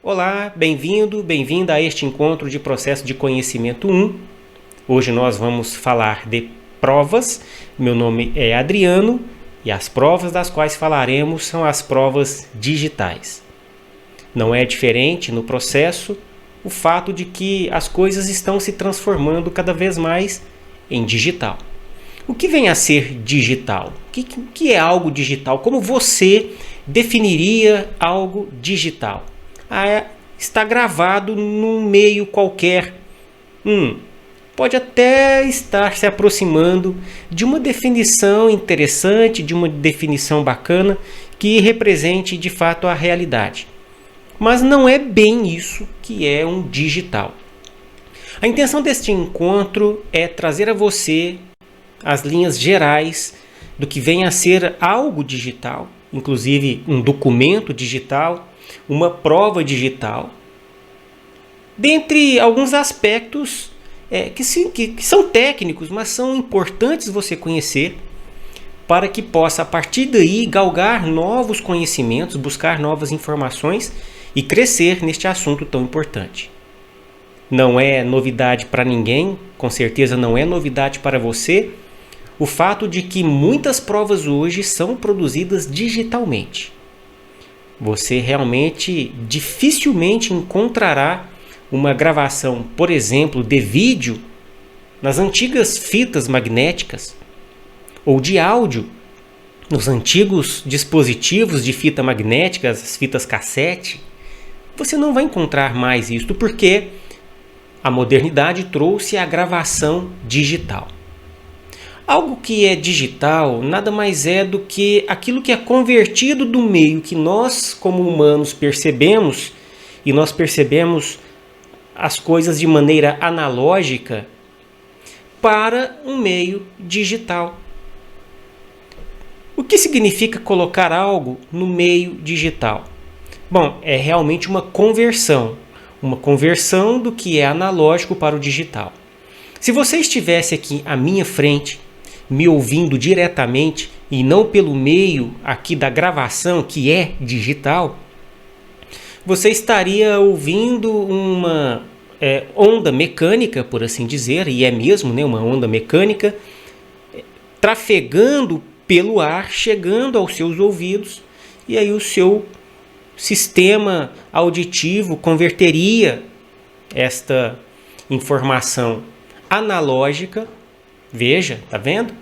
Olá, bem-vindo, bem-vinda a este encontro de processo de conhecimento 1. Hoje nós vamos falar de provas. Meu nome é Adriano e as provas das quais falaremos são as provas digitais. Não é diferente no processo o fato de que as coisas estão se transformando cada vez mais em digital. O que vem a ser digital? O que é algo digital? Como você definiria algo digital? Está gravado num meio qualquer. Pode até estar se aproximando de uma definição interessante, de uma definição bacana, que represente de fato a realidade. Mas não é bem isso que é um digital. A intenção deste encontro é trazer a você as linhas gerais do que vem a ser algo digital, inclusive um documento digital, uma prova digital, dentre alguns aspectos que são técnicos, mas são importantes você conhecer para que possa, a partir daí, galgar novos conhecimentos, buscar novas informações e crescer neste assunto tão importante. Não é novidade para ninguém, com certeza não é novidade para você, o fato de que muitas provas hoje são produzidas digitalmente. Você realmente dificilmente encontrará uma gravação, por exemplo, de vídeo nas antigas fitas magnéticas ou de áudio nos antigos dispositivos de fita magnética, as fitas cassete. Você não vai encontrar mais isso porque a modernidade trouxe a gravação digital. Algo que é digital nada mais é do que aquilo que é convertido do meio que nós, como humanos, percebemos, e nós percebemos as coisas de maneira analógica, para um meio digital. O que significa colocar algo no meio digital? Bom, é realmente uma conversão do que é analógico para o digital. Se você estivesse aqui à minha frente, me ouvindo diretamente e não pelo meio aqui da gravação, que é digital, você estaria ouvindo uma onda mecânica, por assim dizer, e é mesmo, uma onda mecânica, trafegando pelo ar, chegando aos seus ouvidos, e aí o seu sistema auditivo converteria esta informação analógica, veja, tá vendo?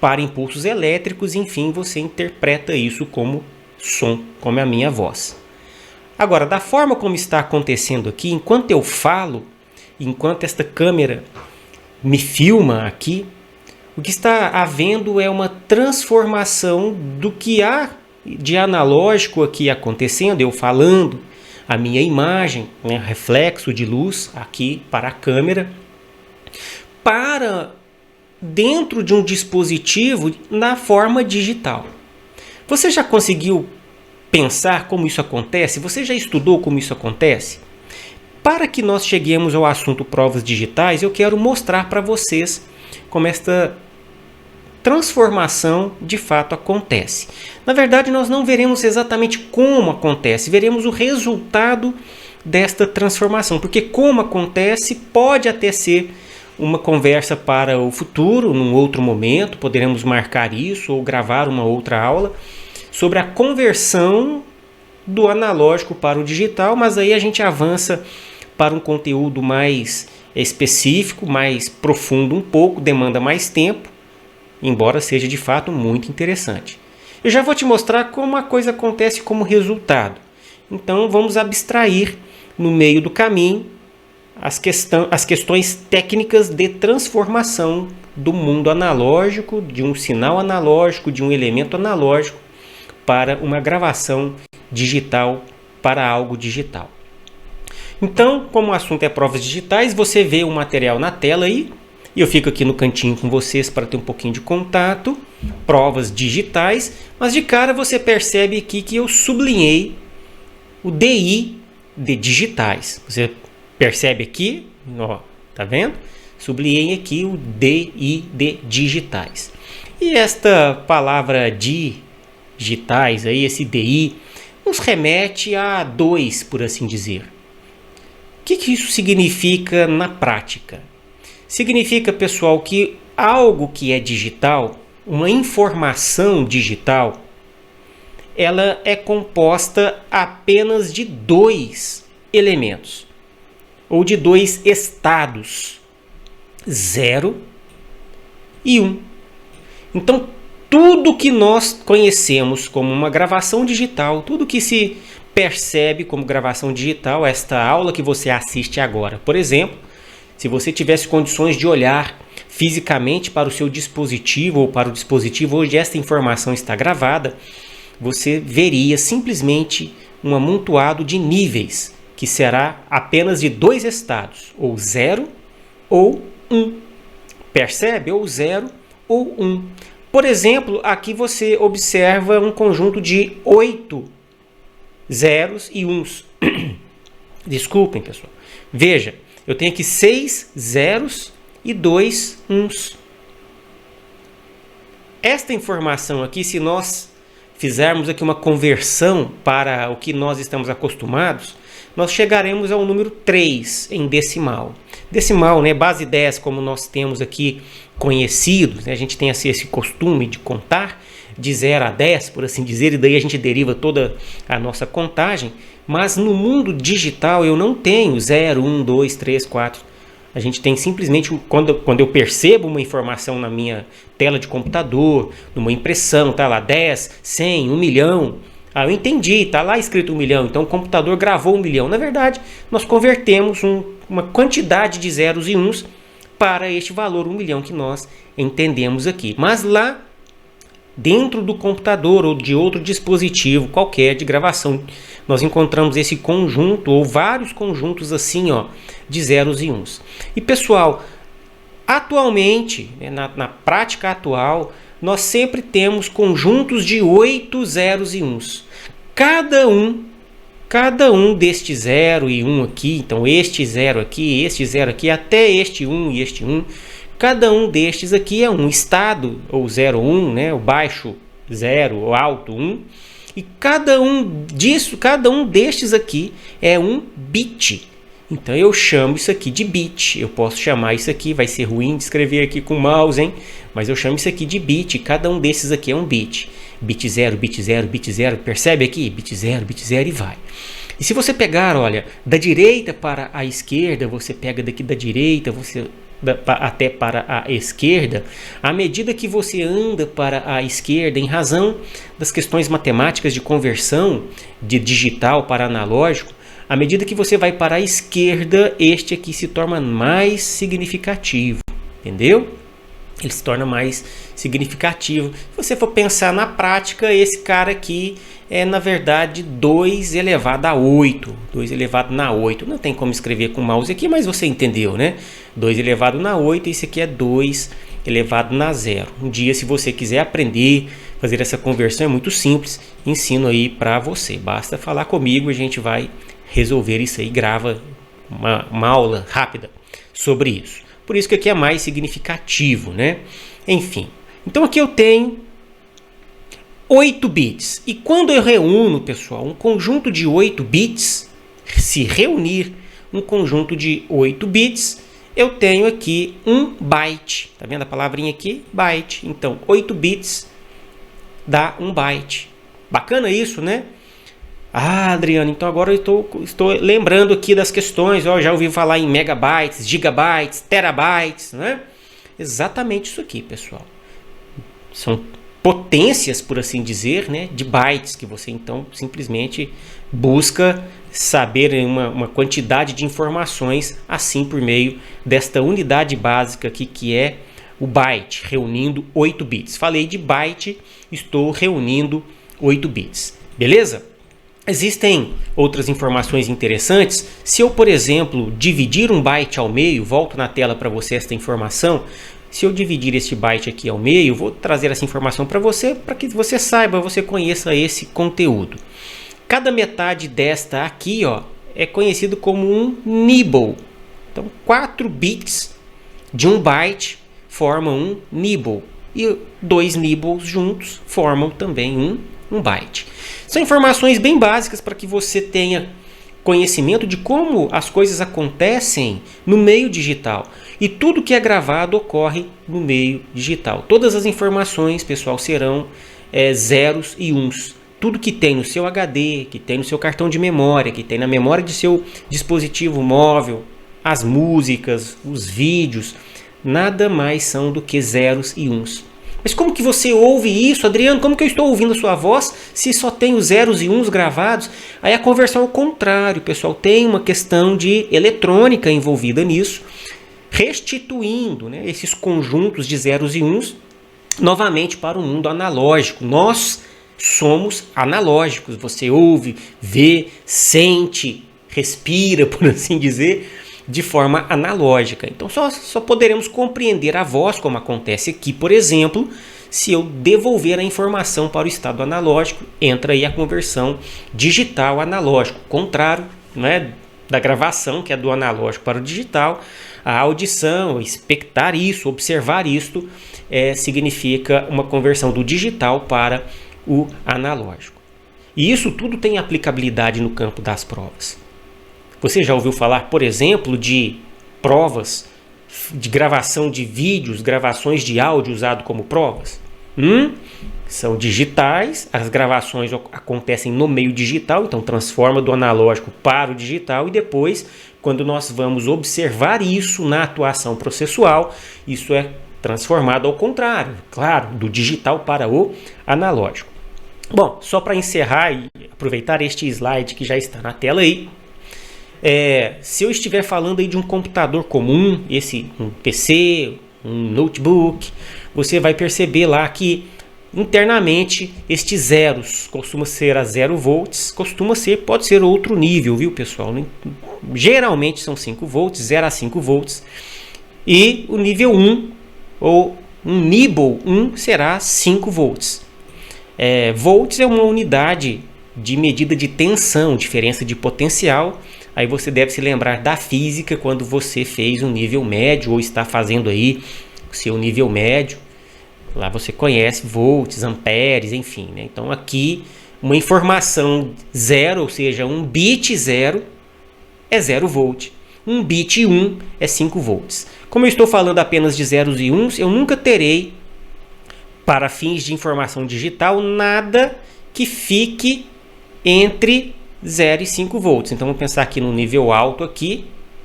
Para impulsos elétricos, enfim, você interpreta isso como som, como a minha voz. Agora, da forma como está acontecendo aqui, enquanto eu falo, enquanto esta câmera me filma aqui, o que está havendo é uma transformação do que há de analógico aqui acontecendo, eu falando, a minha imagem, reflexo de luz aqui para a câmera, para dentro de um dispositivo na forma digital. Você já conseguiu pensar como isso acontece? Você já estudou como isso acontece? Para que nós cheguemos ao assunto provas digitais, eu quero mostrar para vocês como esta transformação de fato acontece. Na verdade, nós não veremos exatamente como acontece, veremos o resultado desta transformação, porque como acontece pode até ser uma conversa para o futuro, num outro momento, poderemos marcar isso ou gravar uma outra aula sobre a conversão do analógico para o digital, mas aí a gente avança para um conteúdo mais específico, mais profundo um pouco, demanda mais tempo, embora seja de fato muito interessante. Eu já vou te mostrar como a coisa acontece como resultado. Então vamos abstrair no meio do caminho as questões técnicas de transformação do mundo analógico, de um sinal analógico, de um elemento analógico, para uma gravação digital, para algo digital. Então, como o assunto é provas digitais, você vê o material na tela aí, e eu fico aqui no cantinho com vocês para ter um pouquinho de contato, provas digitais, mas de cara você percebe aqui que eu sublinhei o DI de digitais. Você percebe aqui, ó, tá vendo? Sublinhei aqui o DI de digitais. E esta palavra digitais aí, esse DI, nos remete a 2, por assim dizer. O que isso significa na prática? Significa, pessoal, que algo que é digital, uma informação digital, ela é composta apenas de 2 elementos, ou de 2 estados, 0 e 1. Então, tudo que nós conhecemos como uma gravação digital, tudo que se percebe como gravação digital, esta aula que você assiste agora, por exemplo, se você tivesse condições de olhar fisicamente para o seu dispositivo ou para o dispositivo onde esta informação está gravada, você veria simplesmente um amontoado de níveis, que será apenas de 2 estados, ou 0 ou 1. Percebe? Ou 0 ou 1. Por exemplo, aqui você observa um conjunto de 8 zeros e 1s. Desculpem, pessoal. Veja, eu tenho aqui 6 zeros e 2 1s. Esta informação aqui, se nós fizermos aqui uma conversão para o que nós estamos acostumados, nós chegaremos ao número 3 em decimal. Decimal, né, base 10, como nós temos aqui conhecidos, né, a gente tem assim, esse costume de contar de 0 a 10, por assim dizer, e daí a gente deriva toda a nossa contagem, mas no mundo digital eu não tenho 0, 1, 2, 3, 4. A gente tem simplesmente, quando eu percebo uma informação na minha tela de computador, numa impressão, tá lá 10, 100, 1 milhão. Ah, eu entendi, está lá escrito 1 milhão, então o computador gravou 1 milhão. Na verdade, nós convertemos uma quantidade de zeros e 1s para este valor 1 milhão que nós entendemos aqui. Mas lá, dentro do computador ou de outro dispositivo qualquer de gravação, nós encontramos esse conjunto ou vários conjuntos assim, ó, de zeros e 1s. E pessoal, atualmente, né, na prática atual, nós sempre temos conjuntos de 8 zeros e 1s. Cada um destes 0 e 1 aqui, então este 0 aqui, até este 1 e este 1, cada um destes aqui é um estado, ou 0, 1, né, o baixo 0, o alto 1, e cada um destes aqui é um bit. Então eu chamo isso aqui de bit. Eu posso chamar isso aqui, vai ser ruim de escrever aqui com o mouse, hein? Mas eu chamo isso aqui de bit. Cada um desses aqui é um bit. Bit 0, bit 0, bit 0. Percebe aqui? Bit 0 e vai. E se você pegar, olha, da direita para a esquerda, você pega daqui da direita, até para a esquerda, à medida que você anda para a esquerda, em razão das questões matemáticas de conversão de digital para analógico, à medida que você vai para a esquerda, este aqui se torna mais significativo, entendeu? Ele se torna mais significativo. Se você for pensar na prática, esse cara aqui é, na verdade, 2 elevado a 8. 2 elevado na 8. Não tem como escrever com o mouse aqui, mas você entendeu, né? 2 elevado na 8, esse aqui é 2 elevado na 0. Um dia, se você quiser aprender, fazer essa conversão, é muito simples. Ensino aí para você. Basta falar comigo, a gente vai resolver isso aí, grava uma aula rápida sobre isso. Por isso que aqui é mais significativo, né? Enfim, então aqui eu tenho 8 bits. E quando eu reúno, pessoal, um conjunto de 8 bits, se reunir um conjunto de 8 bits, eu tenho aqui 1 byte. Tá vendo a palavrinha aqui? Byte. Então, 8 bits dá 1 byte. Bacana isso, né? Ah, Adriano, então agora eu estou lembrando aqui das questões. Já ouvi falar em megabytes, gigabytes, terabytes, né? Exatamente isso aqui, pessoal. São potências, por assim dizer, né, de bytes, que você então simplesmente busca saber uma quantidade de informações assim por meio desta unidade básica aqui, que é o byte, reunindo 8 bits. Falei de byte, estou reunindo 8 bits. Beleza? Existem outras informações interessantes. Se eu, por exemplo, dividir um byte ao meio, volto na tela para você esta informação. Se eu dividir este byte aqui ao meio, vou trazer essa informação para que você saiba, você conheça esse conteúdo. Cada metade desta aqui, ó, é conhecido como um nibble. Então, 4 bits de um byte formam um nibble. E 2 nibbles juntos formam também um Um byte. São informações bem básicas para que você tenha conhecimento de como as coisas acontecem no meio digital. E tudo que é gravado ocorre no meio digital. Todas as informações, pessoal, serão zeros e uns. Tudo que tem no seu HD, que tem no seu cartão de memória, que tem na memória de seu dispositivo móvel, as músicas, os vídeos, nada mais são do que zeros e uns. Mas como que você ouve isso, Adriano? Como que eu estou ouvindo a sua voz se só tem os zeros e uns gravados? Aí a conversão é o contrário, pessoal. Tem uma questão de eletrônica envolvida nisso, restituindo, né, esses conjuntos de zeros e uns novamente para o mundo analógico. Nós somos analógicos. Você ouve, vê, sente, respira, por assim dizer, de forma analógica. Então só poderemos compreender a voz, como acontece aqui, por exemplo, se eu devolver a informação para o estado analógico. Entra aí a conversão digital analógico, contrário, né, da gravação, que é do analógico para o digital. A audição, expectar isso, observar isto, significa uma conversão do digital para o analógico. E isso tudo tem aplicabilidade no campo das provas. Você já ouviu falar, por exemplo, de provas de gravação de vídeos, gravações de áudio usado como provas? São digitais, as gravações acontecem no meio digital, então transforma do analógico para o digital, e depois, quando nós vamos observar isso na atuação processual, isso é transformado ao contrário, claro, do digital para o analógico. Bom, só para encerrar e aproveitar este slide que já está na tela aí, se eu estiver falando aí de um computador comum, um PC, um notebook, você vai perceber lá que internamente estes zeros costuma ser a 0 volts, pode ser outro nível, viu, pessoal? Geralmente são 5 volts, 0 a 5 volts, e o nível 1 ou um nível 1 será 5 volts. Volts é uma unidade de medida de tensão, diferença de potencial. Aí você deve se lembrar da física quando você fez um nível médio ou está fazendo aí o seu nível médio. Lá você conhece volts, amperes, enfim, né? Então aqui uma informação 0, ou seja, um bit 0 é 0 volt. Um bit 1 é 5 volts. Como eu estou falando apenas de zeros e uns, eu nunca terei, para fins de informação digital, nada que fique entre 0 e 5 volts. Então vamos pensar aqui no nível alto aqui,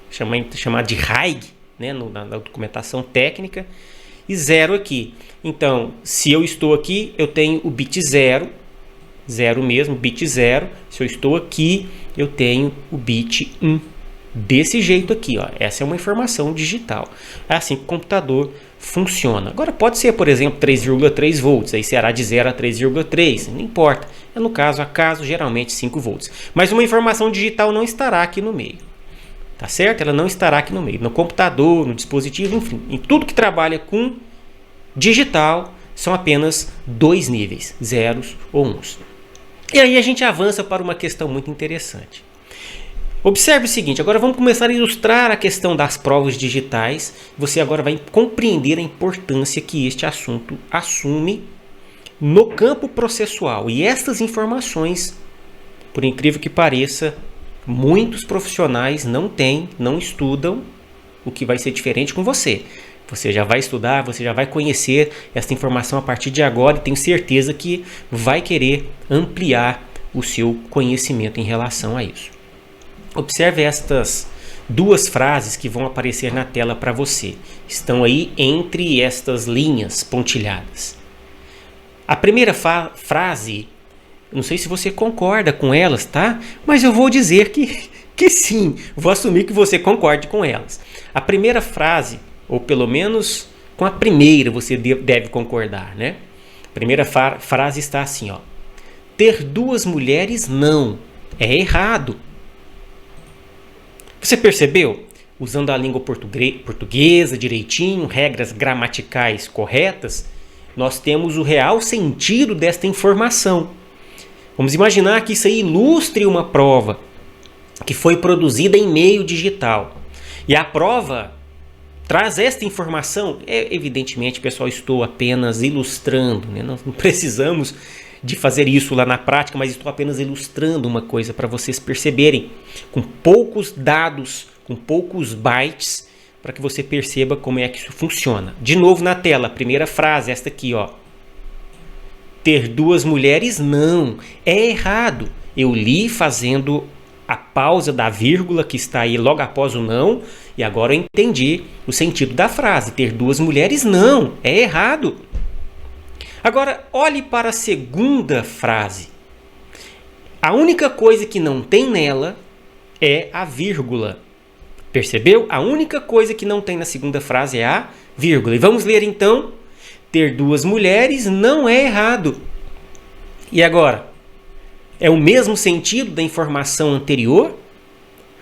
chamado de high, né, na documentação técnica, e 0 aqui. Então, se eu estou aqui, eu tenho o bit 0, 0 mesmo, bit 0. Se eu estou aqui, eu tenho o bit 1. Desse jeito aqui, ó. Essa é uma informação digital. É assim que o computador funciona. Agora pode ser, por exemplo, 3,3 volts, aí será de 0 a 3,3, não importa. É no caso a caso, geralmente 5 volts. Mas uma informação digital não estará aqui no meio. Tá certo? Ela não estará aqui no meio. No computador, no dispositivo, enfim, em tudo que trabalha com digital, são apenas 2 níveis, zeros ou uns. E aí a gente avança para uma questão muito interessante. Observe o seguinte, agora vamos começar a ilustrar a questão das provas digitais. Você agora vai compreender a importância que este assunto assume no campo processual. E estas informações, por incrível que pareça, muitos profissionais não têm, não estudam, o que vai ser diferente com você. Você já vai estudar, você já vai conhecer essa informação a partir de agora e tenho certeza que vai querer ampliar o seu conhecimento em relação a isso. Observe estas duas frases que vão aparecer na tela para você. Estão aí entre estas linhas pontilhadas. A primeira frase, não sei se você concorda com elas, tá? Mas eu vou dizer que sim, vou assumir que você concorde com elas. A primeira frase, ou pelo menos com a primeira você deve concordar, né? A primeira frase está assim, ó. Ter 2 mulheres não, é errado. Você percebeu? Usando a língua portuguesa direitinho, regras gramaticais corretas, nós temos o real sentido desta informação. Vamos imaginar que isso aí ilustre uma prova que foi produzida em meio digital. E a prova traz esta informação. Evidentemente, pessoal, estou apenas ilustrando, né? Nós não precisamos de fazer isso lá na prática, mas estou apenas ilustrando uma coisa para vocês perceberem, com poucos dados, com poucos bytes, para que você perceba como é que isso funciona. De novo na tela, a primeira frase, esta aqui, ó. Ter duas mulheres, não, é errado. Eu li fazendo a pausa da vírgula que está aí logo após o não, e agora eu entendi o sentido da frase. Ter duas mulheres, não, é errado. Agora, olhe para a segunda frase. A única coisa que não tem nela é a vírgula. Percebeu? A única coisa que não tem na segunda frase é a vírgula. E vamos ler então. Ter duas mulheres não é errado. E agora? É o mesmo sentido da informação anterior?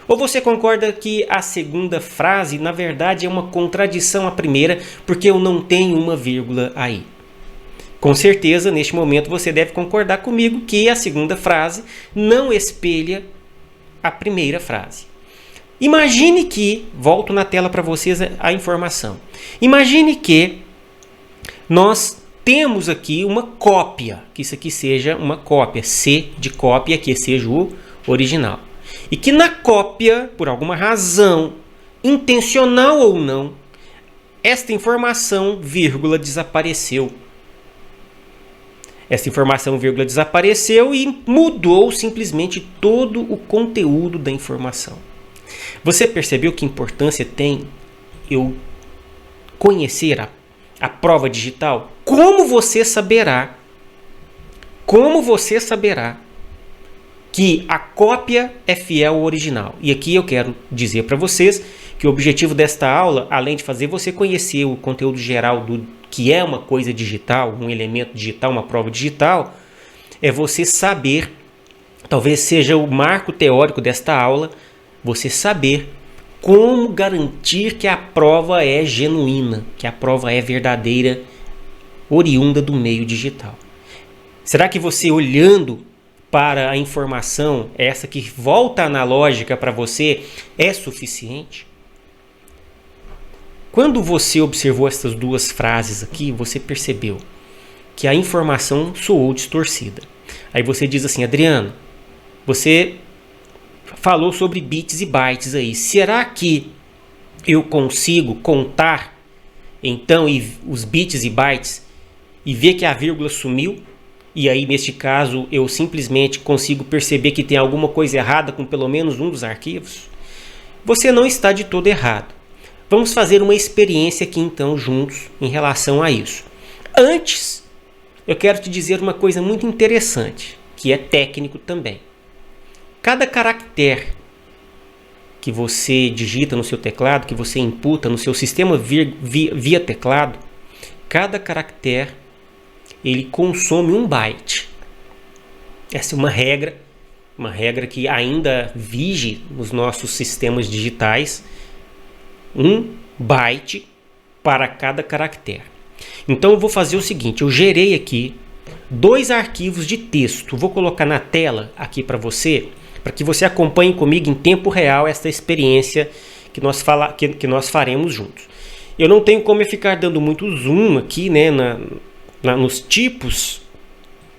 Ou você concorda que a segunda frase, na verdade, é uma contradição à primeira, porque eu não tenho uma vírgula aí? Com certeza, neste momento, você deve concordar comigo que a segunda frase não espelha a primeira frase. Imagine que, volto na tela para vocês a informação. Imagine que nós temos aqui uma cópia, que isso aqui seja uma cópia, C de cópia, que seja o original. E que na cópia, por alguma razão, intencional ou não, esta informação, vírgula, desapareceu. Essa informação, vírgula, desapareceu e mudou simplesmente todo o conteúdo da informação. Você percebeu que importância tem eu conhecer a prova digital? Como você saberá que a cópia é fiel ao original? E aqui eu quero dizer para vocês que o objetivo desta aula, além de fazer você conhecer o conteúdo geral do que é uma coisa digital, um elemento digital, uma prova digital, é você saber, talvez seja o marco teórico desta aula, você saber como garantir que a prova é genuína, que a prova é verdadeira, oriunda do meio digital. Será que você, olhando para a informação, essa que volta analógica para você, é suficiente? Quando você observou essas duas frases aqui, você percebeu que a informação soou distorcida. Aí você diz assim, Adriano, você falou sobre bits e bytes aí. Será que eu consigo contar então os bits e bytes e ver que a vírgula sumiu? E aí, neste caso, eu simplesmente consigo perceber que tem alguma coisa errada com pelo menos um dos arquivos? Você não está de todo errado. Vamos fazer uma experiência aqui então juntos em relação a isso. Antes, eu quero te dizer uma coisa muito interessante, que é técnico também. Cada caractere que você digita no seu teclado, que você imputa no seu sistema via teclado, cada caractere ele consome 1 byte. Essa é uma regra que ainda vige nos nossos sistemas digitais, 1 byte para cada caractere. Então eu vou fazer o seguinte, eu gerei aqui 2 arquivos de texto, vou colocar na tela aqui para você, para que você acompanhe comigo em tempo real esta experiência que nós faremos juntos. Eu não tenho como eu ficar dando muito zoom aqui, né, nos tipos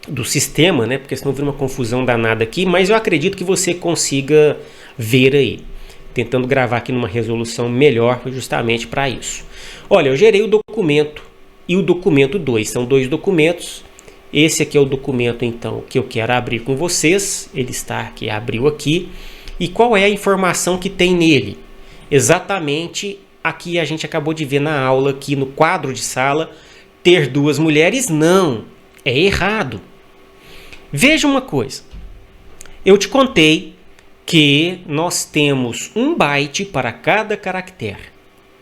do sistema, né, porque senão vira uma confusão danada aqui, mas eu acredito que você consiga ver aí, tentando gravar aqui numa resolução melhor justamente para isso. Olha, eu gerei o documento e o documento 2, são 2 documentos. Esse aqui é o documento então que eu quero abrir com vocês, ele está aqui, abriu aqui. E qual é a informação que tem nele? Exatamente a que a gente acabou de ver na aula aqui no quadro de sala, ter 2 mulheres não, é errado. Veja uma coisa, eu te contei que nós temos 1 byte para cada caractere.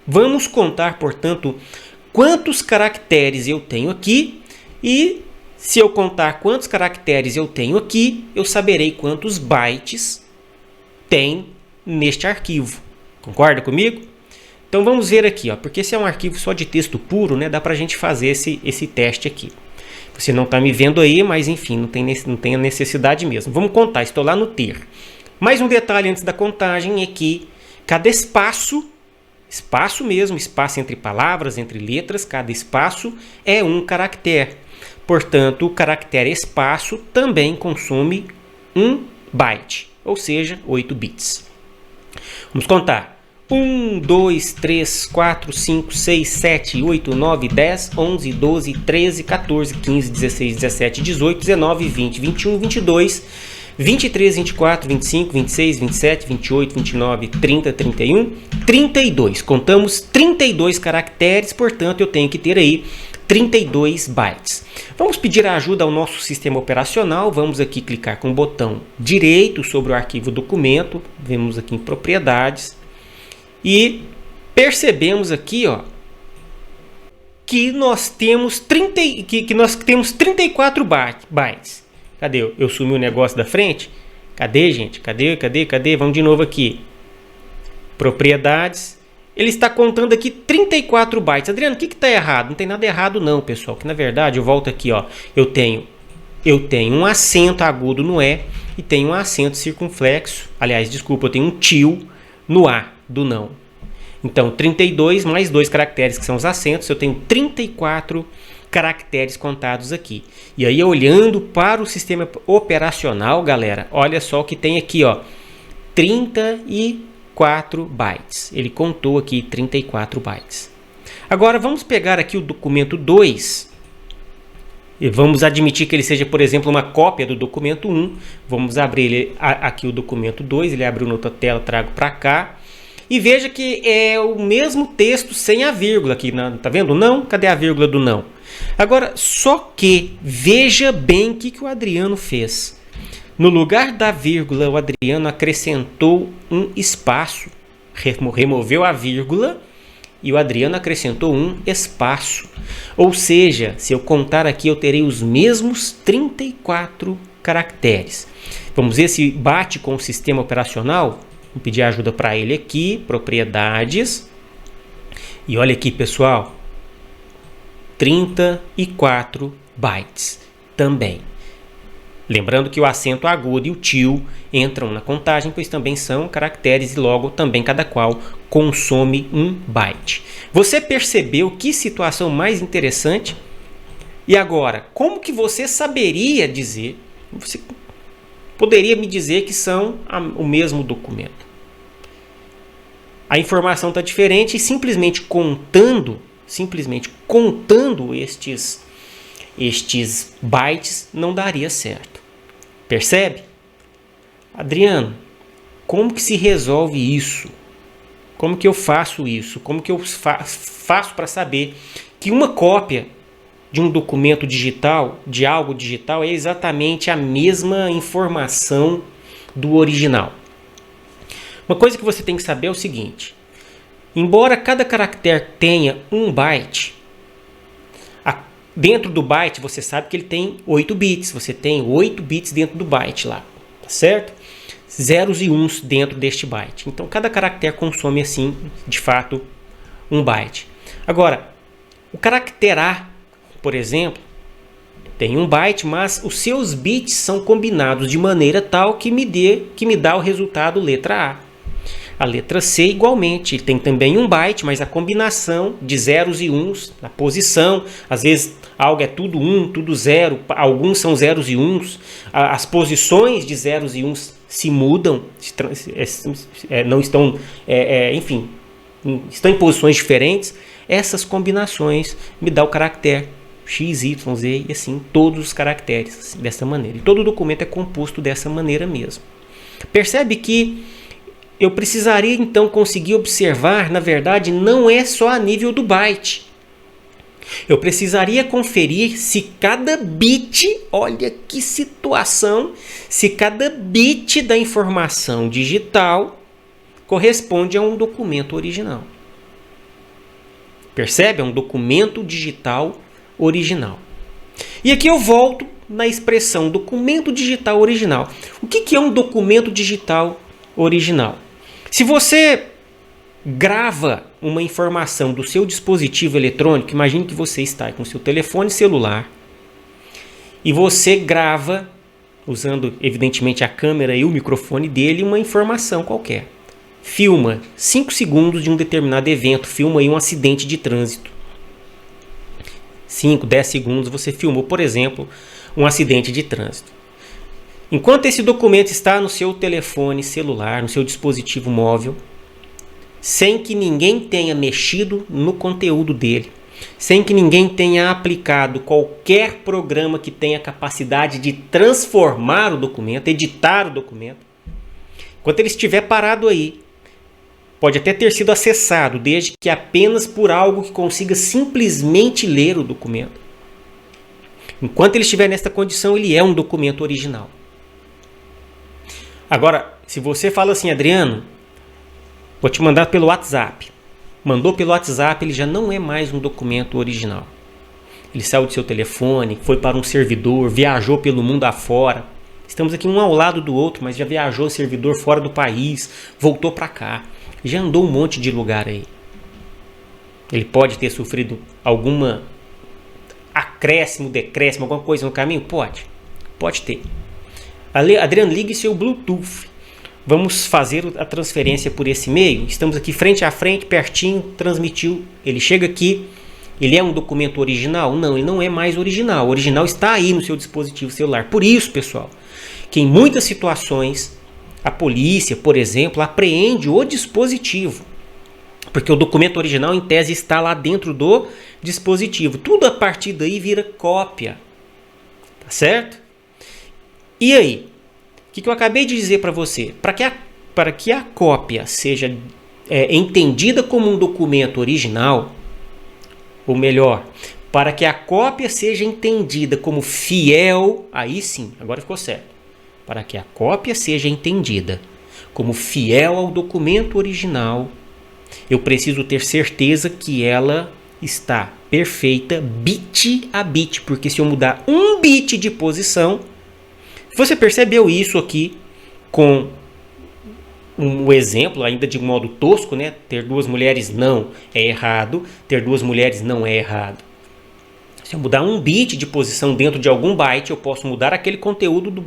Vamos contar, portanto, quantos caracteres eu tenho aqui e se eu contar quantos caracteres eu tenho aqui, eu saberei quantos bytes tem neste arquivo. Concorda comigo? Então vamos ver aqui, ó, porque esse é um arquivo só de texto puro, né? Dá para a gente fazer esse teste aqui. Você não está me vendo aí, mas enfim, não tem a necessidade mesmo. Vamos contar, estou lá no ter. Mais um detalhe antes da contagem é que cada espaço mesmo, espaço entre palavras, entre letras, cada espaço é 1 caractere. Portanto, o caractere espaço também consome 1 byte, ou seja, 8 bits. Vamos contar. 1, 2, 3, 4, 5, 6, 7, 8, 9, 10, 11, 12, 13, 14, 15, 16, 17, 18, 19, 20, 21, 22, 23, 24, 25, 26, 27, 28, 29, 30, 31, 32. Contamos 32 caracteres, portanto eu tenho que ter aí 32 bytes. Vamos pedir a ajuda ao nosso sistema operacional. Vamos aqui clicar com o botão direito sobre o arquivo documento. Vemos aqui em propriedades. E percebemos aqui, ó, que nós temos 34 bytes. Cadê? Eu sumi o negócio da frente? Cadê, gente? Cadê? Vamos de novo aqui. Propriedades. Ele está contando aqui 34 bytes. Adriano, o que está errado? Não tem nada errado não, pessoal. Que na verdade, eu volto aqui, ó. Eu tenho um acento agudo no E e tenho um acento circunflexo. Aliás, desculpa, eu tenho um tio no A do não. Então, 32 mais 2 caracteres que são os acentos, eu tenho 34 caracteres contados aqui. E aí, olhando para o sistema operacional, galera, olha só o que tem aqui, ó. 34 bytes. Ele contou aqui 34 bytes. Agora, vamos pegar aqui o documento 2 e vamos admitir que ele seja, por exemplo, uma cópia do documento 1. Vamos abrir aqui o documento 2, ele abriu noutra tela, trago para cá. E veja que é o mesmo texto sem a vírgula aqui, tá vendo? Não? Cadê a vírgula do não? Agora, só que veja bem o que o Adriano fez. No lugar da vírgula, o Adriano acrescentou um espaço. Removeu a vírgula e o Adriano acrescentou um espaço. Ou seja, se eu contar aqui, eu terei os mesmos 34 caracteres. Vamos ver se bate com o sistema operacional. Vou pedir ajuda para ele aqui, propriedades. E olha aqui, pessoal, 34 bytes também. Lembrando que o acento agudo e o tio entram na contagem, pois também são caracteres e logo também cada qual consome 1 byte. Você percebeu que situação mais interessante? E agora, como que você saberia dizer, você poderia me dizer que são o mesmo documento? A informação está diferente e simplesmente contando estes bytes não daria certo. Percebe? Adriano, como que se resolve isso? Como que eu faço isso? Como que eu faço para saber que uma cópia de um documento digital, de algo digital, é exatamente a mesma informação do original? Uma coisa que você tem que saber é o seguinte: embora cada caractere tenha 1 byte, dentro do byte você sabe que ele tem 8 bits. Você tem 8 bits dentro do byte lá, tá certo? Zeros e uns dentro deste byte. Então cada caractere consome assim, de fato, 1 byte. Agora, o caractere A, por exemplo, tem 1 byte, mas os seus bits são combinados de maneira tal que me dá o resultado letra A. A letra C igualmente, tem também 1 byte, mas a combinação de zeros e uns, a posição, às vezes algo é tudo 1, tudo 0, alguns são zeros e uns, as posições de zeros e uns se mudam, não estão, enfim, estão em posições diferentes. Essas combinações me dão o caractere X, Y, Z e assim todos os caracteres dessa maneira. E todo documento é composto dessa maneira mesmo. Percebe que eu precisaria então conseguir observar, na verdade, não é só a nível do byte. Eu precisaria conferir se cada bit, olha que situação, se cada bit da informação digital corresponde a um documento original. Percebe? É um documento digital original. E aqui eu volto na expressão documento digital original. O que é um documento digital original? Se você grava uma informação do seu dispositivo eletrônico, imagine que você está com seu telefone celular e você grava, usando evidentemente a câmera e o microfone dele, uma informação qualquer. Filma 5 segundos de um determinado evento, filma aí um acidente de trânsito. 5, 10 segundos, você filmou, por exemplo, um acidente de trânsito. Enquanto esse documento está no seu telefone celular, no seu dispositivo móvel, sem que ninguém tenha mexido no conteúdo dele, sem que ninguém tenha aplicado qualquer programa que tenha capacidade de transformar o documento, editar o documento, enquanto ele estiver parado aí, pode até ter sido acessado, desde que apenas por algo que consiga simplesmente ler o documento. Enquanto ele estiver nesta condição, ele é um documento original. Agora, se você fala assim, Adriano, vou te mandar pelo WhatsApp. Mandou pelo WhatsApp, ele já não é mais um documento original. Ele saiu do seu telefone, foi para um servidor, viajou pelo mundo afora. Estamos aqui um ao lado do outro, mas já viajou o servidor fora do país, voltou para cá. Já andou um monte de lugar aí. Ele pode ter sofrido alguma acréscimo, decréscimo, alguma coisa no caminho? Pode ter. Adriano, ligue seu Bluetooth. Vamos fazer a transferência por esse meio. Estamos aqui frente a frente, pertinho, transmitiu. Ele chega aqui, ele é um documento original? Não, ele não é mais original. O original está aí no seu dispositivo celular. Por isso, pessoal, que em muitas situações a polícia, por exemplo, apreende o dispositivo. Porque o documento original, em tese, está lá dentro do dispositivo. Tudo a partir daí vira cópia. Tá certo? E aí? O que eu acabei de dizer para você? Para que a cópia seja entendida como um documento original, ou melhor, para que a cópia seja entendida como fiel, aí sim, agora ficou certo. Para que a cópia seja entendida como fiel ao documento original, eu preciso ter certeza que ela está perfeita bit a bit, porque se eu mudar um bit de posição, você percebeu isso aqui com um exemplo, ainda de modo tosco, né? Ter duas mulheres não é errado, ter duas mulheres não é errado. Se eu mudar um bit de posição dentro de algum byte, eu posso mudar aquele conteúdo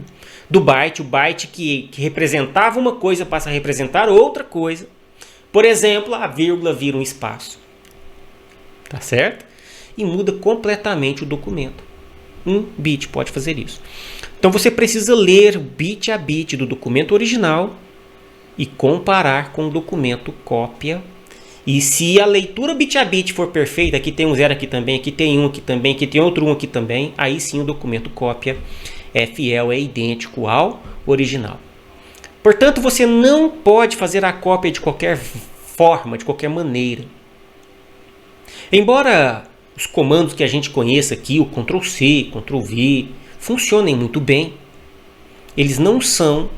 do byte, o byte que representava uma coisa passa a representar outra coisa. Por exemplo, a vírgula vira um espaço. Tá certo? E muda completamente o documento. Um bit pode fazer isso. Então você precisa ler bit a bit do documento original e comparar com o documento cópia. E se a leitura bit a bit for perfeita, aqui tem um zero aqui também, aqui tem um aqui também, aqui tem outro um aqui também, aí sim o documento cópia é fiel, é idêntico ao original. Portanto, você não pode fazer a cópia de qualquer forma, de qualquer maneira. Embora os comandos que a gente conheça aqui, o Ctrl+C, Ctrl+V, funcionem muito bem, eles não são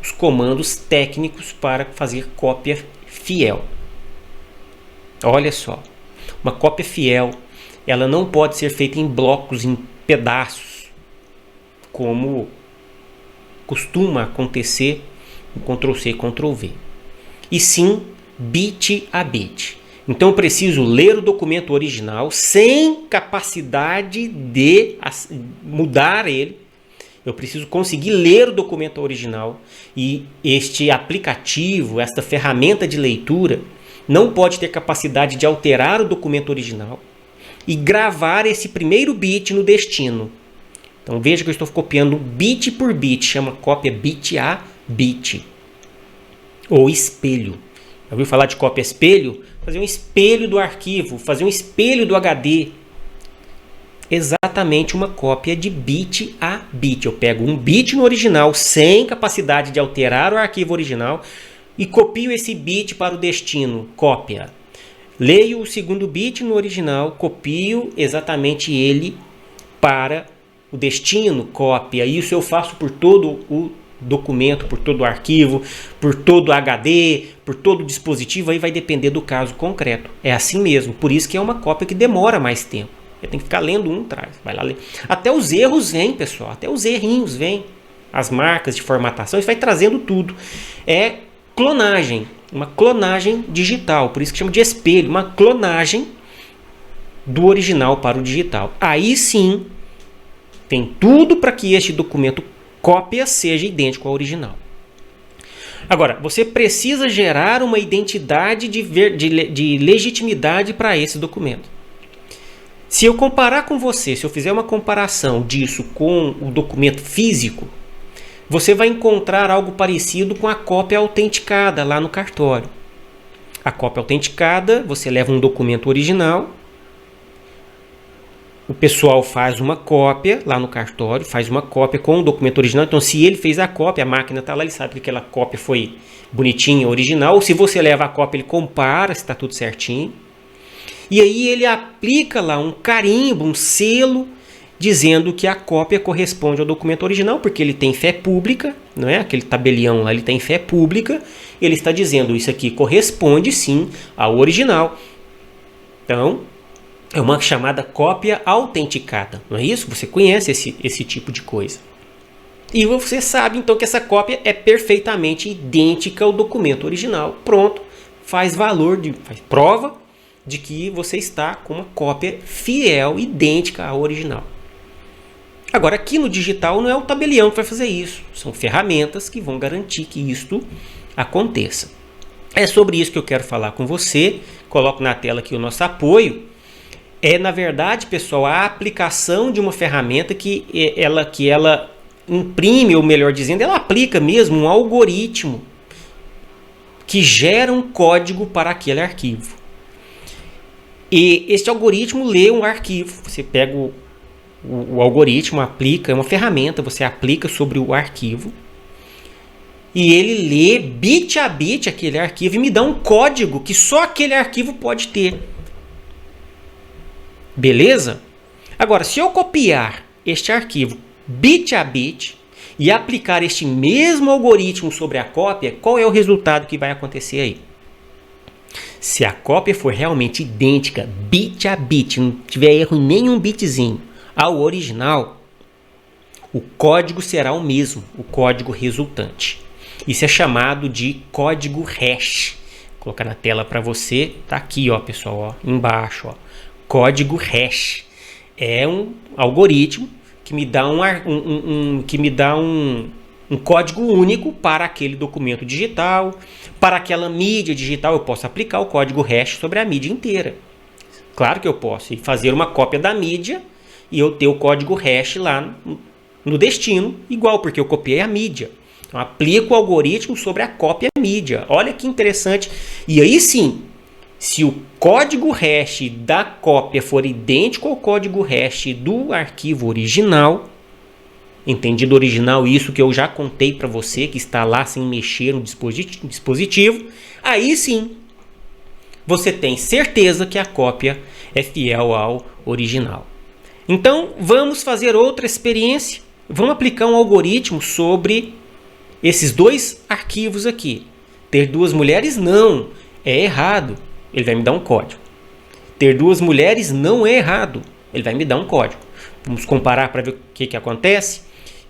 os comandos técnicos para fazer cópia fiel. Olha só, uma cópia fiel, ela não pode ser feita em blocos, em pedaços, como costuma acontecer no Ctrl+C, Ctrl+V. E sim, bit a bit. Então eu preciso ler o documento original sem capacidade de mudar ele. Eu preciso conseguir ler o documento original e este aplicativo, esta ferramenta de leitura, não pode ter capacidade de alterar o documento original e gravar esse primeiro bit no destino. Então veja que eu estou copiando bit por bit, chama cópia bit a bit. Ou espelho. Já ouviu falar de cópia espelho? Fazer um espelho do arquivo, fazer um espelho do HD. Exatamente uma cópia de bit a bit. Eu pego um bit no original sem capacidade de alterar o arquivo original e copio esse bit para o destino, cópia. Leio o segundo bit no original, copio exatamente ele para o destino, cópia. Isso eu faço por todo o documento, por todo o arquivo, por todo o HD, por todo o dispositivo, aí vai depender do caso concreto. É assim mesmo, por isso que é uma cópia que demora mais tempo. Você tem que ficar lendo um atrás, vai lá ler. Até os erros vêm, pessoal, até os errinhos vêm. As marcas de formatação, isso vai trazendo tudo. É clonagem, uma clonagem digital, por isso que chama de espelho, uma clonagem do original para o digital. Aí sim, tem tudo para que este documento cópia seja idêntico ao original. Agora, você precisa gerar uma identidade de legitimidade para esse documento. Se eu comparar com você, se eu fizer uma comparação disso com o documento físico, você vai encontrar algo parecido com a cópia autenticada lá no cartório. A cópia autenticada, você leva um documento original, o pessoal faz uma cópia lá no cartório, faz uma cópia com o documento original. Então, se ele fez a cópia, a máquina está lá, ele sabe que aquela cópia foi bonitinha, original. Ou se você leva a cópia, ele compara se está tudo certinho. E aí ele aplica lá um carimbo, um selo, dizendo que a cópia corresponde ao documento original, porque ele tem fé pública, não é? Aquele tabelião lá, ele tem fé pública, ele está dizendo isso aqui corresponde sim ao original. Então, é uma chamada cópia autenticada, não é isso? Você conhece esse tipo de coisa. E você sabe então que essa cópia é perfeitamente idêntica ao documento original. Pronto, faz prova de que você está com uma cópia fiel, idêntica ao original. Agora, aqui no digital não é o tabelião que vai fazer isso. São ferramentas que vão garantir que isto aconteça. É sobre isso que eu quero falar com você. Coloco na tela aqui o nosso apoio. É, na verdade, pessoal, a aplicação de uma ferramenta que ela imprime, ou melhor dizendo, ela aplica mesmo um algoritmo que gera um código para aquele arquivo. E este algoritmo lê um arquivo. Você pega o algoritmo, aplica, é uma ferramenta, você aplica sobre o arquivo e ele lê bit a bit aquele arquivo e me dá um código que só aquele arquivo pode ter. Beleza? Agora, se eu copiar este arquivo bit a bit e aplicar este mesmo algoritmo sobre a cópia, qual é o resultado que vai acontecer aí? Se a cópia for realmente idêntica, bit a bit, não tiver erro em nenhum bitzinho, ao original, o código será o mesmo, o código resultante. Isso é chamado de código hash. Vou colocar na tela para você, tá aqui, ó, pessoal, ó, embaixo, ó. Código hash é um algoritmo que me dá um código único para aquele documento digital, para aquela mídia digital. Eu posso aplicar o código hash sobre a mídia inteira. Claro que eu posso fazer uma cópia da mídia e eu ter o código hash lá no destino, igual, porque eu copiei a mídia. Então, aplico o algoritmo sobre a cópia mídia. Olha que interessante. E aí sim, se o código hash da cópia for idêntico ao código hash do arquivo original, entendido original, isso que eu já contei para você, que está lá sem mexer no dispositivo, aí sim você tem certeza que a cópia é fiel ao original. Então vamos fazer outra experiência. Vamos aplicar um algoritmo sobre esses dois arquivos aqui. Ter duas mulheres não, é errado. Ele vai me dar um código. Ter duas mulheres não é errado. Ele vai me dar um código. Vamos comparar para ver o que acontece.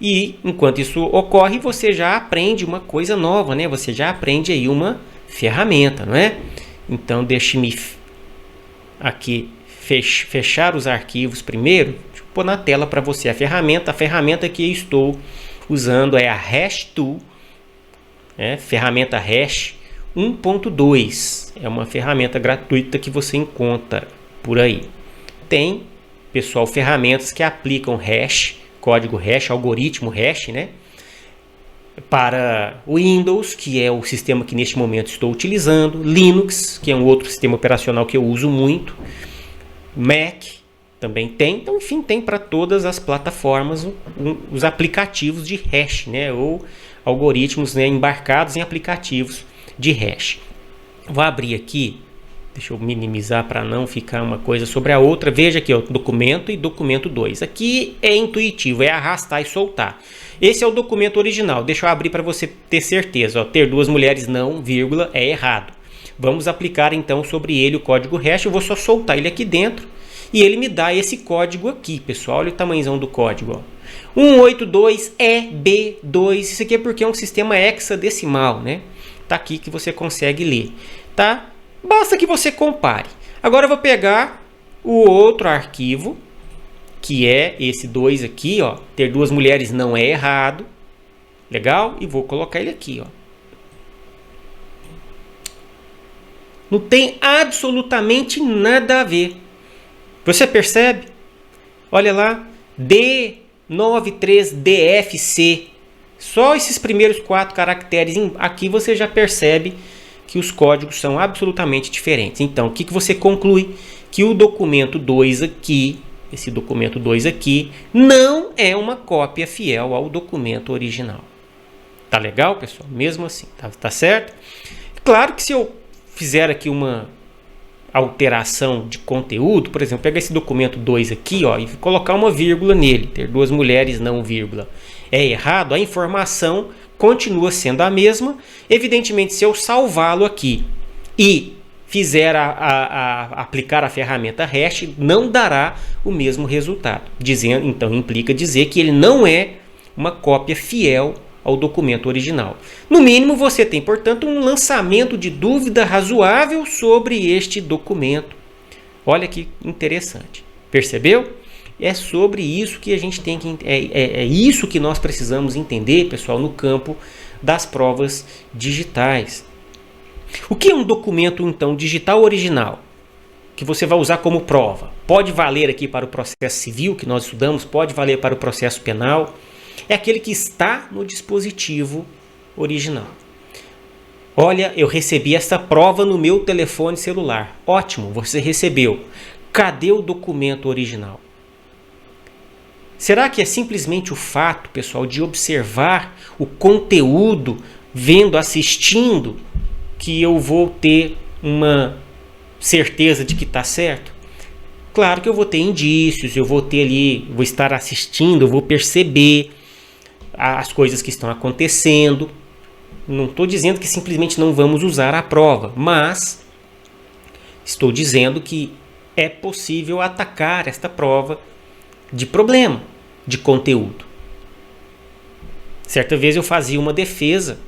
E enquanto isso ocorre, você já aprende uma coisa nova, né? Você já aprende aí uma ferramenta, não é? Então, deixe-me aqui fechar os arquivos primeiro. Deixa eu pôr na tela para você a ferramenta. A ferramenta que eu estou usando é a HashTool, ferramenta Hash 1.2. É uma ferramenta gratuita que você encontra por aí. Tem, pessoal, ferramentas que aplicam hash, código hash, algoritmo hash, né? Para o Windows, que é o sistema que neste momento estou utilizando, Linux, que é um outro sistema operacional que eu uso muito, Mac também tem. Então, enfim, tem para todas as plataformas os aplicativos de hash, né? Ou algoritmos, né, embarcados em aplicativos de hash. Vou abrir aqui, deixa eu minimizar para não ficar uma coisa sobre a outra. Veja aqui, ó, documento e documento 2. Aqui é intuitivo, é arrastar e soltar. Esse é o documento original. Deixa eu abrir para você ter certeza. Ó, ter duas mulheres não, vírgula, é errado. Vamos aplicar então sobre ele o código hash. Eu vou só soltar ele aqui dentro e ele me dá esse código aqui, pessoal. Olha o tamanhozão do código, ó. 182EB2. Isso aqui é porque é um sistema hexadecimal, né? Tá aqui que você consegue ler, tá? Basta que você compare. Agora eu vou pegar o outro arquivo, que é esse 2 aqui, ó. Ter duas mulheres não é errado. Legal? E vou colocar ele aqui, ó. Não tem absolutamente nada a ver. Você percebe? Olha lá, D93DFC. Só esses primeiros 4 caracteres aqui você já percebe que os códigos são absolutamente diferentes. Então, o que você conclui? Que o documento 2 aqui, esse documento 2 aqui, não é uma cópia fiel ao documento original. Tá legal, pessoal? Mesmo assim, tá certo? Claro que se eu fizer aqui uma alteração de conteúdo, por exemplo, pegar esse documento 2 aqui, ó, e colocar uma vírgula nele, ter 2 mulheres não vírgula, é errado, a informação continua sendo a mesma. Evidentemente, se eu salvá-lo aqui e fizer aplicar a ferramenta hash, não dará o mesmo resultado. Então, implica dizer que ele não é uma cópia fiel ao documento original. No mínimo, você tem, portanto, um lançamento de dúvida razoável sobre este documento. Olha que interessante. Percebeu? É sobre isso que a gente tem que... É isso que nós precisamos entender, pessoal, no campo das provas digitais. O que é um documento, então, digital original? Que você vai usar como prova. Pode valer aqui para o processo civil, que nós estudamos, pode valer para o processo penal. É aquele que está no dispositivo original. Olha, eu recebi essa prova no meu telefone celular. Ótimo, você recebeu. Cadê o documento original? Será que é simplesmente o fato, pessoal, de observar o conteúdo, vendo, assistindo, que eu vou ter uma certeza de que está certo? Claro que eu vou ter indícios, eu vou ter ali, vou estar assistindo, eu vou perceber as coisas que estão acontecendo. Não estou dizendo que simplesmente não vamos usar a prova, mas estou dizendo que é possível atacar esta prova de problema de conteúdo. Certa vez eu fazia uma defesa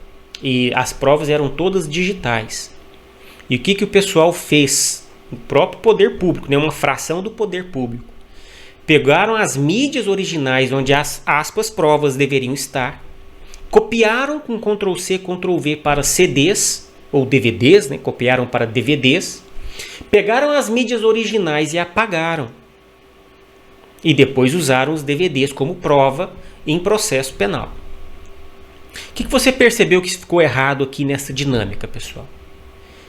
e as provas eram todas digitais. E o que o pessoal fez? O próprio poder público, né? Uma fração do poder público. Pegaram as mídias originais onde as aspas provas deveriam estar, copiaram com Ctrl+C, Ctrl+V para CDs ou DVDs, né? Copiaram para DVDs, pegaram as mídias originais e apagaram. E depois usaram os DVDs como prova em processo penal. O que você percebeu que ficou errado aqui nessa dinâmica, pessoal?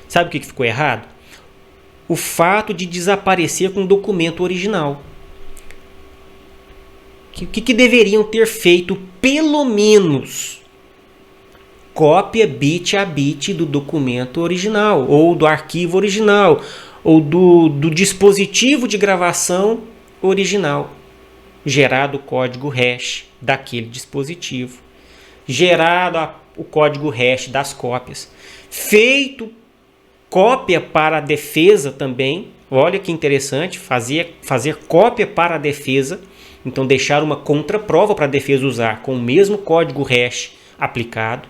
Sabe o que ficou errado? O fato de desaparecer com o documento original. O que deveriam ter feito, pelo menos, cópia bit a bit do documento original, ou do arquivo original, ou do dispositivo de gravação original, gerado o código hash daquele dispositivo, gerado o código hash das cópias, feito cópia para a defesa também. Olha que interessante, fazer cópia para a defesa, então deixar uma contraprova para a defesa usar com o mesmo código hash aplicado.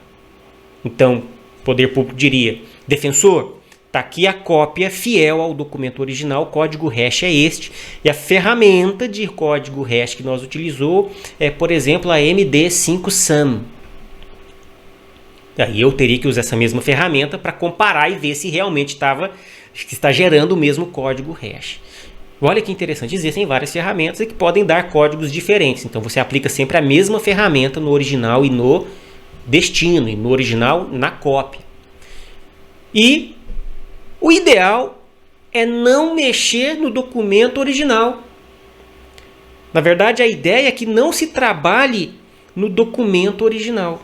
Então, o poder público diria: defensor, está aqui a cópia fiel ao documento original, o código hash é este, e a ferramenta de código hash que nós utilizou é, por exemplo, a MD5SUM. Aí eu teria que usar essa mesma ferramenta para comparar e ver se realmente está gerando o mesmo código hash. Olha que interessante, existem várias ferramentas que podem dar códigos diferentes, então você aplica sempre a mesma ferramenta no original e no destino, e no original na cópia. E o ideal é não mexer no documento original. Na verdade, a ideia é que não se trabalhe no documento original.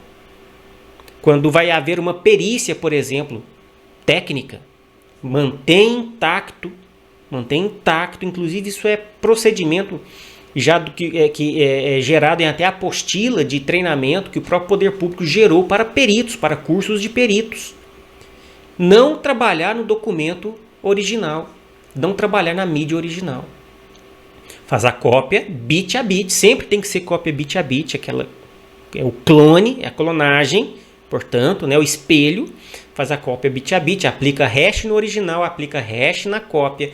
Quando vai haver uma perícia, por exemplo, técnica, mantém intacto, inclusive isso é procedimento já que é gerado em até apostila de treinamento que o próprio poder público gerou para peritos, para cursos de peritos. Não trabalhar no documento original, não trabalhar na mídia original. Faz a cópia bit a bit, sempre tem que ser cópia bit a bit, é o clone, é a clonagem, portanto, né, o espelho. Faz a cópia bit a bit, aplica hash no original, aplica hash na cópia,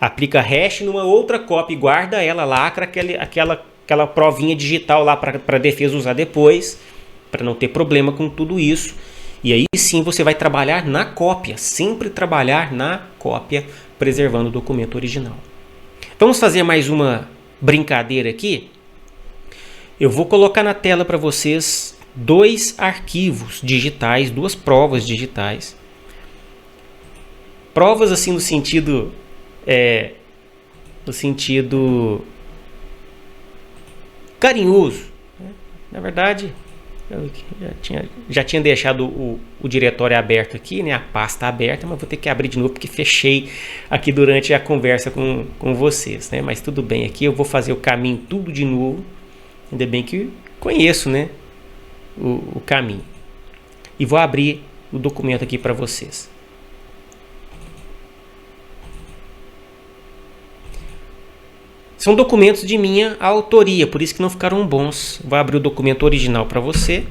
aplica hash numa outra cópia e guarda ela, lacra aquela provinha digital lá para a defesa usar depois, para não ter problema com tudo isso. E aí sim você vai trabalhar na cópia, sempre trabalhar na cópia, preservando o documento original. Vamos fazer mais uma brincadeira aqui? Eu vou colocar na tela para vocês 2 arquivos digitais, 2 provas digitais. Provas assim no sentido carinhoso. Na verdade, eu já tinha deixado o diretório aberto aqui, né, a pasta aberta, mas vou ter que abrir de novo porque fechei aqui durante a conversa com vocês, né? Mas tudo bem, aqui eu vou fazer o caminho tudo de novo. Ainda bem que conheço, né, o caminho. E vou abrir o documento aqui para vocês. São documentos de minha autoria, por isso que não ficaram bons. Vou abrir o documento original para você.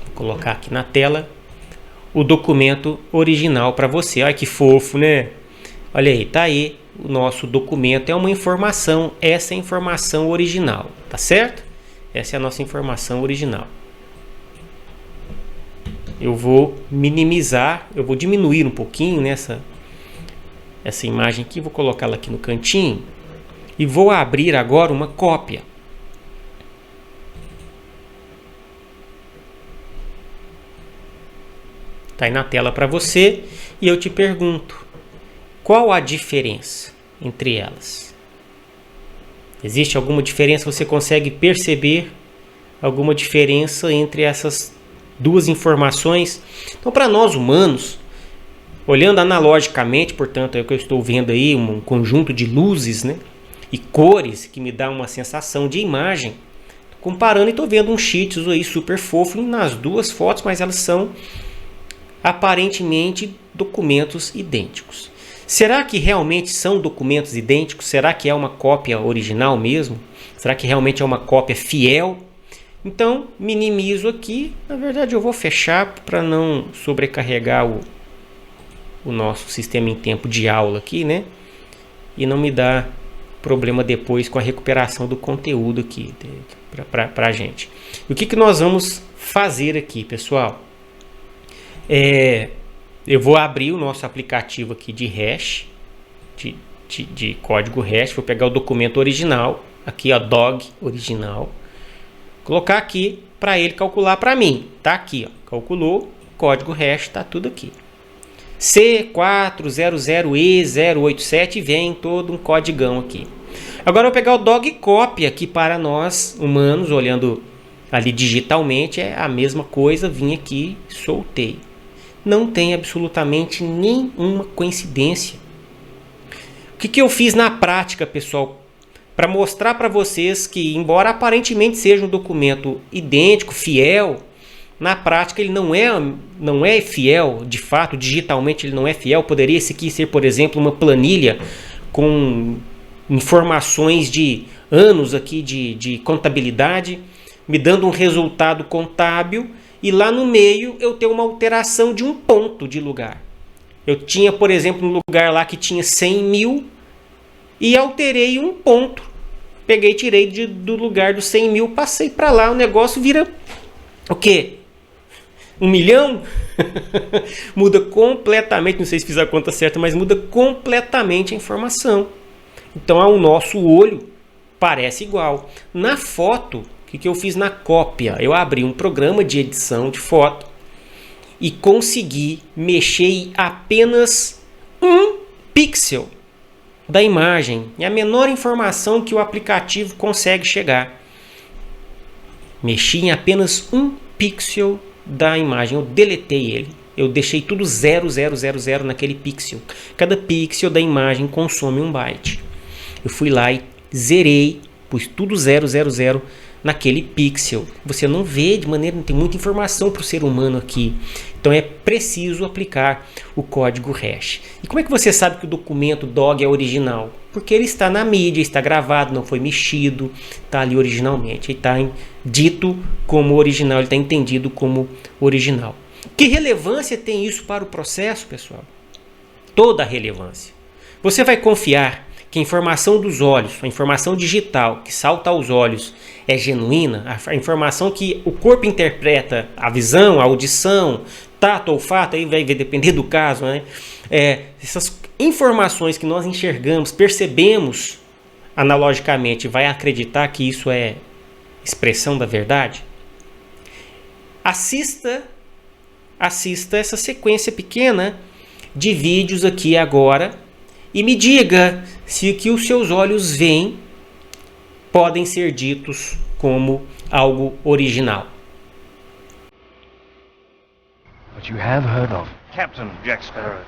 Vou colocar aqui na tela o documento original para você. Olha que fofo, né? Olha aí, tá aí o nosso documento. É uma informação, essa é a informação original, tá certo? Essa é a nossa informação original. Eu vou minimizar, eu vou diminuir um pouquinho essa imagem aqui, vou colocá-la aqui no cantinho e vou abrir agora uma cópia. Está aí na tela para você e eu te pergunto, qual a diferença entre elas? Existe alguma diferença? Você consegue perceber alguma diferença entre essas 2 informações? Então, para nós humanos, olhando analogicamente, portanto, é o que eu estou vendo aí, um conjunto de luzes, né, e cores que me dá uma sensação de imagem. Comparando, e estou vendo um shih tzu aí super fofo nas 2 fotos, mas elas são aparentemente documentos idênticos. Será que realmente são documentos idênticos? Será que é uma cópia original mesmo? Será que realmente é uma cópia fiel? Então, minimizo aqui. Na verdade, eu vou fechar para não sobrecarregar o nosso sistema em tempo de aula aqui, né? E não me dá problema depois com a recuperação do conteúdo aqui para a gente. E o que nós vamos fazer aqui, pessoal? Eu vou abrir o nosso aplicativo aqui de hash, de código hash. Vou pegar o documento original, aqui ó, dog original, colocar aqui para ele calcular para mim. Tá aqui, ó, calculou, código hash, tá tudo aqui. C400E087 vem todo um codigão aqui. Agora eu vou pegar o dog copy aqui para nós humanos, olhando ali digitalmente, é a mesma coisa, vim aqui, soltei. Não tem absolutamente nenhuma coincidência. O que eu fiz na prática, pessoal, para mostrar para vocês que, embora aparentemente seja um documento idêntico, fiel, na prática ele não é fiel, de fato, digitalmente ele não é fiel. Poderia esse aqui ser, por exemplo, uma planilha com informações de anos aqui de contabilidade, me dando um resultado contábil, e lá no meio eu tenho uma alteração de um ponto de lugar. Eu tinha, por exemplo, um lugar lá que tinha 100 mil e alterei um ponto. Peguei, tirei do lugar dos 100 mil, passei para lá, o negócio vira o quê? 1 milhão? Muda completamente, não sei se fiz a conta certa, mas muda completamente a informação. Então, ao nosso olho, parece igual. Na foto, o que eu fiz na cópia? Eu abri um programa de edição de foto e consegui mexer em apenas 1 pixel da imagem. É a menor informação que o aplicativo consegue chegar. Mexi em apenas 1 pixel da imagem. Eu deletei ele. Eu deixei tudo 0000 naquele pixel. Cada pixel da imagem consome 1 byte. Eu fui lá e zerei, pus tudo 000 naquele pixel. Você não vê de maneira, não tem muita informação para o ser humano aqui. Então é preciso aplicar o código hash. E como é que você sabe que o documento DOG é original? Porque ele está na mídia, está gravado, não foi mexido, está ali originalmente. Ele está dito como original, ele está entendido como original. Que relevância tem isso para o processo, pessoal? Toda a relevância. Você vai confiar que a informação dos olhos, a informação digital que salta aos olhos é genuína, a informação que o corpo interpreta, a visão, a audição, tato, olfato, aí vai depender do caso, né? Essas informações que nós enxergamos, percebemos analogicamente, vai acreditar que isso é expressão da verdade? Assista essa sequência pequena de vídeos aqui agora e me diga se o que os seus olhos veem podem ser ditos como algo original. But you have heard of Captain Jack Sparrow.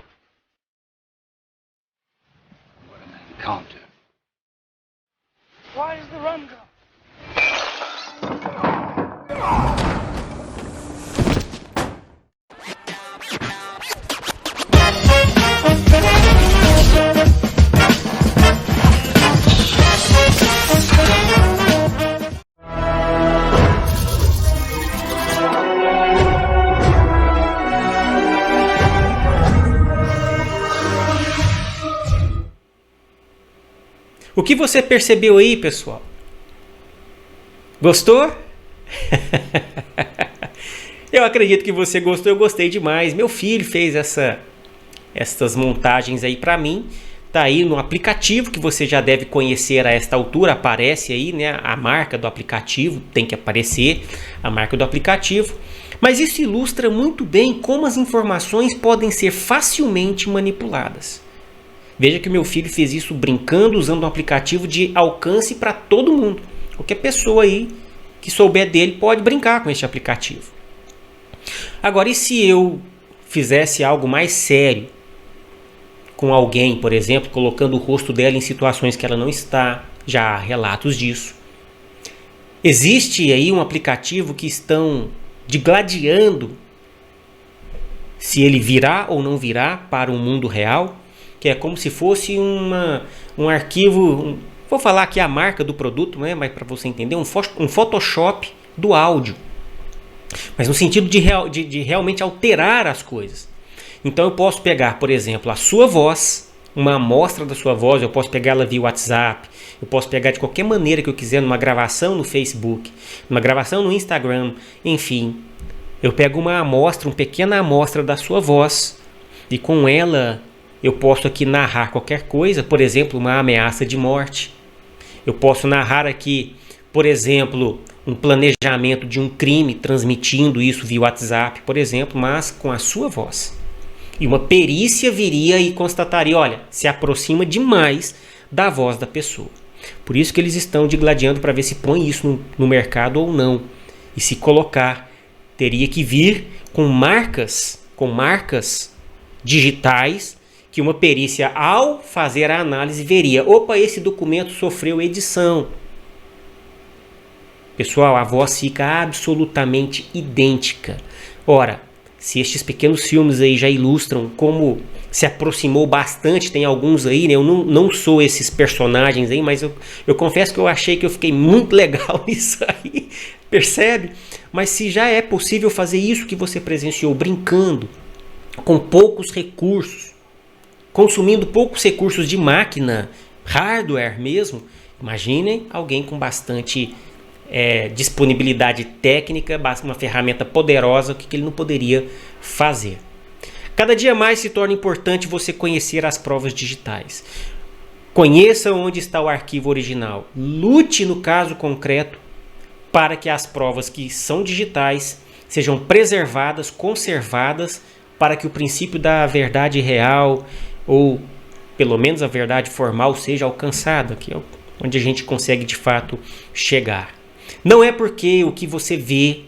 What a man can't do. Why is the run gone? O que você percebeu aí, pessoal? Gostou? Eu acredito que você gostou, eu gostei demais. Meu filho fez essas montagens aí para mim. Tá aí no aplicativo que você já deve conhecer a esta altura. Aparece aí, né, a marca do aplicativo, tem que aparecer a marca do aplicativo. Mas isso ilustra muito bem como as informações podem ser facilmente manipuladas. Veja que o meu filho fez isso brincando, usando um aplicativo de alcance para todo mundo. Qualquer pessoa aí que souber dele pode brincar com este aplicativo. Agora, e se eu fizesse algo mais sério com alguém, por exemplo, colocando o rosto dela em situações que ela não está? Já há relatos disso. Existe aí um aplicativo que estão digladiando se ele virá ou não virá para o mundo real, que é como se fosse um arquivo, vou falar aqui a marca do produto, né, mas para você entender, um Photoshop do áudio, mas no sentido de realmente alterar as coisas. Então eu posso pegar, por exemplo, a sua voz, uma amostra da sua voz, eu posso pegar ela via WhatsApp, eu posso pegar de qualquer maneira que eu quiser, numa gravação no Facebook, numa gravação no Instagram, enfim. Eu pego uma amostra, uma pequena amostra da sua voz, e com ela eu posso aqui narrar qualquer coisa, por exemplo, uma ameaça de morte. Eu posso narrar aqui, por exemplo, um planejamento de um crime, transmitindo isso via WhatsApp, por exemplo, mas com a sua voz. E uma perícia viria e constataria, olha, se aproxima demais da voz da pessoa. Por isso que eles estão digladiando para ver se põe isso no mercado ou não. E se colocar, teria que vir com marcas digitais, que uma perícia, ao fazer a análise, veria, opa, esse documento sofreu edição. Pessoal, a voz fica absolutamente idêntica. Ora, se estes pequenos filmes aí já ilustram como se aproximou bastante, tem alguns aí, né? Eu não sou esses personagens aí, mas eu confesso que eu achei que eu fiquei muito legal nisso aí, percebe? Mas se já é possível fazer isso que você presenciou, brincando, com poucos recursos, consumindo poucos recursos de máquina, hardware mesmo, imaginem alguém com bastante disponibilidade técnica, uma ferramenta poderosa, o que ele não poderia fazer. Cada dia mais se torna importante você conhecer as provas digitais. Conheça onde está o arquivo original. Lute no caso concreto para que as provas que são digitais sejam preservadas, conservadas, para que o princípio da verdade real, ou pelo menos a verdade formal, seja alcançada, que é onde a gente consegue de fato chegar. Não é porque o que você vê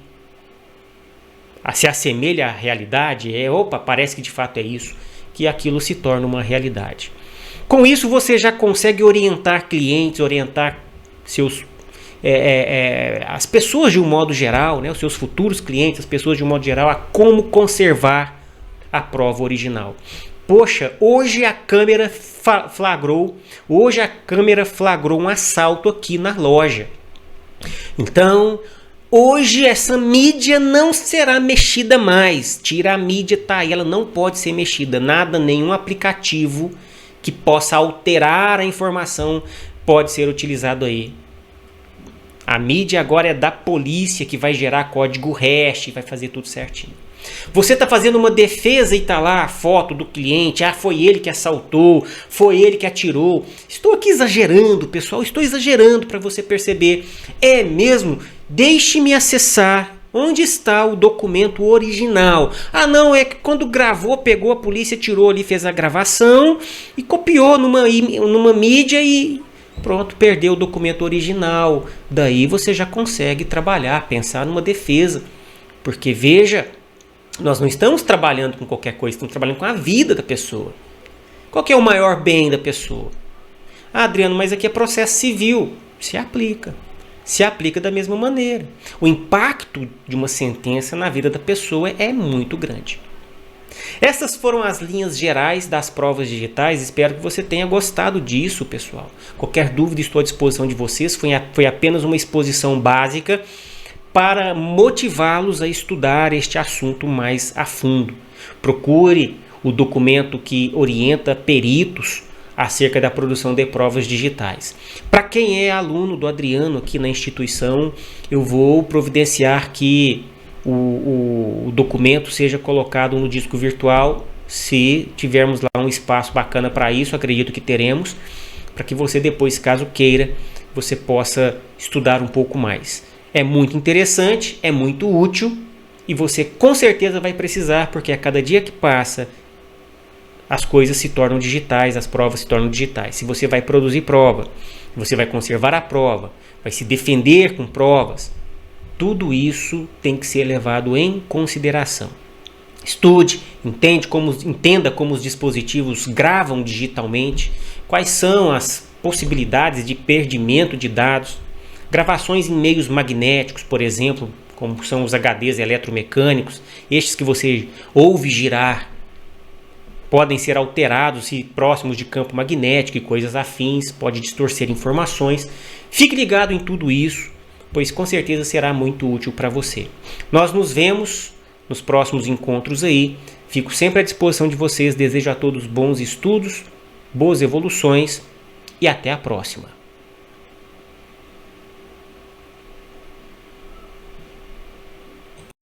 se assemelha à realidade, parece que de fato é isso, que aquilo se torna uma realidade. Com isso você já consegue orientar clientes, orientar as pessoas de um modo geral, né, os seus futuros clientes, as pessoas de um modo geral, a como conservar a prova original. Poxa, hoje a câmera flagrou um assalto aqui na loja. Então, hoje essa mídia não será mexida mais. Tira a mídia, tá aí, ela não pode ser mexida. Nada, nenhum aplicativo que possa alterar a informação pode ser utilizado aí. A mídia agora é da polícia, que vai gerar código hash, vai fazer tudo certinho. Você está fazendo uma defesa e está lá a foto do cliente. Ah, foi ele que assaltou, foi ele que atirou. Estou aqui exagerando, pessoal. Estou exagerando para você perceber. É mesmo? Deixe-me acessar. Onde está o documento original? Ah, não, é que quando gravou, pegou, a polícia tirou ali, fez a gravação e copiou numa mídia e pronto, perdeu o documento original. Daí você já consegue trabalhar, pensar numa defesa. Porque veja, nós não estamos trabalhando com qualquer coisa, estamos trabalhando com a vida da pessoa. Qual que é o maior bem da pessoa? Ah, Adriano, mas aqui é processo civil. Se aplica. Se aplica da mesma maneira. O impacto de uma sentença na vida da pessoa é muito grande. Essas foram as linhas gerais das provas digitais. Espero que você tenha gostado disso, pessoal. Qualquer dúvida, estou à disposição de vocês. Foi apenas uma exposição básica para motivá-los a estudar este assunto mais a fundo. Procure o documento que orienta peritos acerca da produção de provas digitais. Para quem é aluno do Adriano aqui na instituição, eu vou providenciar que o documento seja colocado no disco virtual, se tivermos lá um espaço bacana para isso, acredito que teremos, para que você depois, caso queira, você possa estudar um pouco mais. É muito interessante, é muito útil e você com certeza vai precisar, porque a cada dia que passa as coisas se tornam digitais, as provas se tornam digitais. Se você vai produzir prova, você vai conservar a prova, vai se defender com provas, tudo isso tem que ser levado em consideração. Estude, entenda como os dispositivos gravam digitalmente, quais são as possibilidades de perdimento de dados, gravações em meios magnéticos, por exemplo, como são os HDs eletromecânicos, estes que você ouve girar, podem ser alterados se próximos de campo magnético e coisas afins, pode distorcer informações. Fique ligado em tudo isso, pois com certeza será muito útil para você. Nós nos vemos nos próximos encontros aí. Fico sempre à disposição de vocês. Desejo a todos bons estudos, boas evoluções e até a próxima.